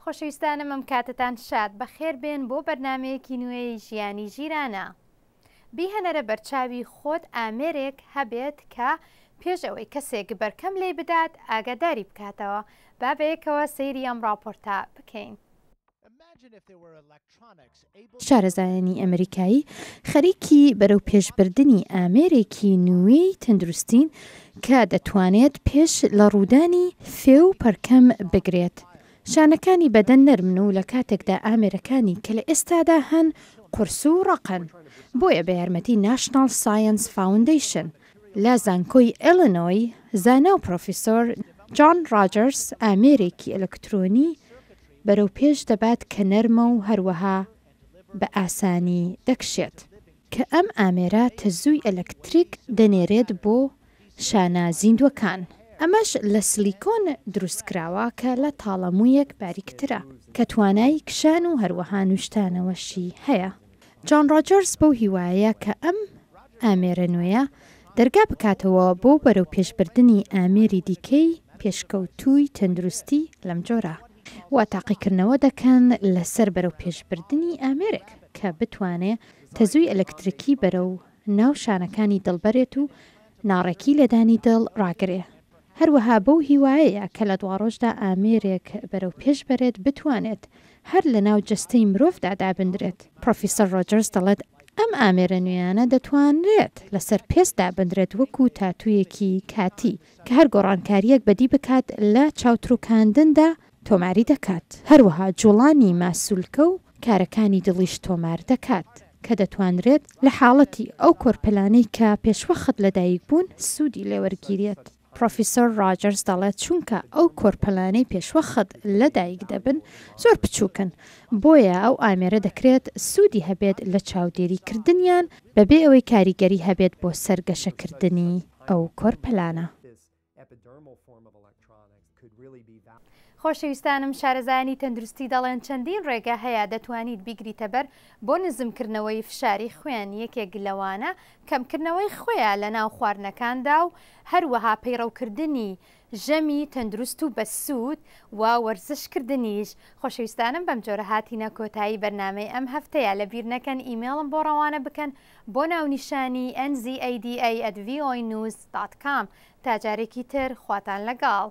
خۆشەویستانم ئەم کاتتان شاد بەخێر بێن بۆ بەرنامەیەکی نوێی ژیانی ژیرانە. بیهەنەرە بەرچاوی خۆت ئامێرێک هەبێت کە پێش ئەوەی کەسێک بەرکەم لێ بدات ئاگاداری بکاتەوە. با بەیەکەوە سەیری ئەم راپۆرتە بکەین. شارەزایانی ئەمریکایی خەریکی بەرەو پێشبردننی ئامێرێکی نوێی تەندروستین کە دەتوانێت پێش لە ڕوودانی فێ و پەرکەم بگرێت. شانەکانی بەدەن نەرمن و لە کاتێکدا ئامێرەکانی کە لە ئێستادا هەن قورس و ڕقن. بۆیە بە یارمەتی ناشنال ساینس فاوندیشن لە زانکۆی ئیلینۆی زانا و پرۆفیسۆر جۆن ڕاجەرس ئامێرێکی ئەلکترۆنی بەرەو پێش دەبات کە نەرمە و هەروەها بە ئاسانی دەکشێت کە ئەم ئامێرە تەزووی ئەلەکتریک دەنێرێت بۆ شانە زیندوەکان. ئەمەش لە سلیکۆن دروستکراوە کە لە تاڵەموویەک باریکترە کە توانای کشان و هەروەها نوشتانەوەشی هەیە. جۆن ڕاجەرس بەو هیوایە کە ئەم ئامێرە نوێیە دەرگا بکاتەوە بۆ بەرەو پێشبردننی ئامێری دیکەی پێشکەوتووی تەندروستی لەم جۆرە. وا تاقیکردنەوە دەکەن لەسەر بەرەو پێشبردننی ئامێرێک کە بتوانێت تەزووی ئەلەکتریکی بەرەو ناو شانەکانی دڵبەرێت و ناڕێکی لەدانی دڵ ڕاگرێ. هەروەها بەو هیوایەیە کە لە دواڕۆژدا ئامێرێک بەرەو پێش بەرێت بتوانێت هەر لە ناو جەستەی مرۆڤدا دابدرێت. پرۆفیسۆر ڕۆجەرس دەڵێت ئەم ئامێرە نوێیانە دەتوانرێت لەسەر پێستدا بندرێت وەکو تاتوویەکی کاتی کە هەر گۆڕانکاریەک بەدی بکات لە چاوتروکاندندا تۆماری دەکات. هەروەها جوڵانی ماسوولکە و کارەکانی دڵیش تۆمار دەکات کە دەتوانرێت لە حاڵەتی ئەو کۆرپلانەی کە پێشوەخت لەدایک بوون سوودی لێوەرگیرێت. پرۆفیسۆر ڕاجەرس دەڵێت چونکە ئەو کۆرپلانەی پێشوەخت لەدایک دەبن زۆر بچووکن، بۆیە ئەو ئامێرە دەکرێت سوودی هەبێت لە چاودێریکردنیان بەبێ ئەوەی کاریگەری هەبێت بۆ سەرگەشەکردنی ئەو کۆرپلانە. خۆشەویستانم شارەزایانی تەندروستی دەڵێن چەندین ڕێگە هەیە دەتوانیت بیگریتە بەر بۆ نزمکردنەوەی فشاری خوێن. یەکێک لەوانە کەمکردنەوەی خۆیان لە ناو خواردنەکاندا و هەروەها پەیڕەوکردنی ژەمی تەندروست و بەسوود و وەرزشکردنیش. خۆشەویستانم بەم جۆرە هاتینە کۆتایی بەرنامەی ئەم هەفتەیە. لە بیر نەکەن ئیمێڵم بۆ ڕەوانە بکەن بۆ ناونیشانی nzada@voanews.com. تا جارێکی تر خواتان لەگەڵ.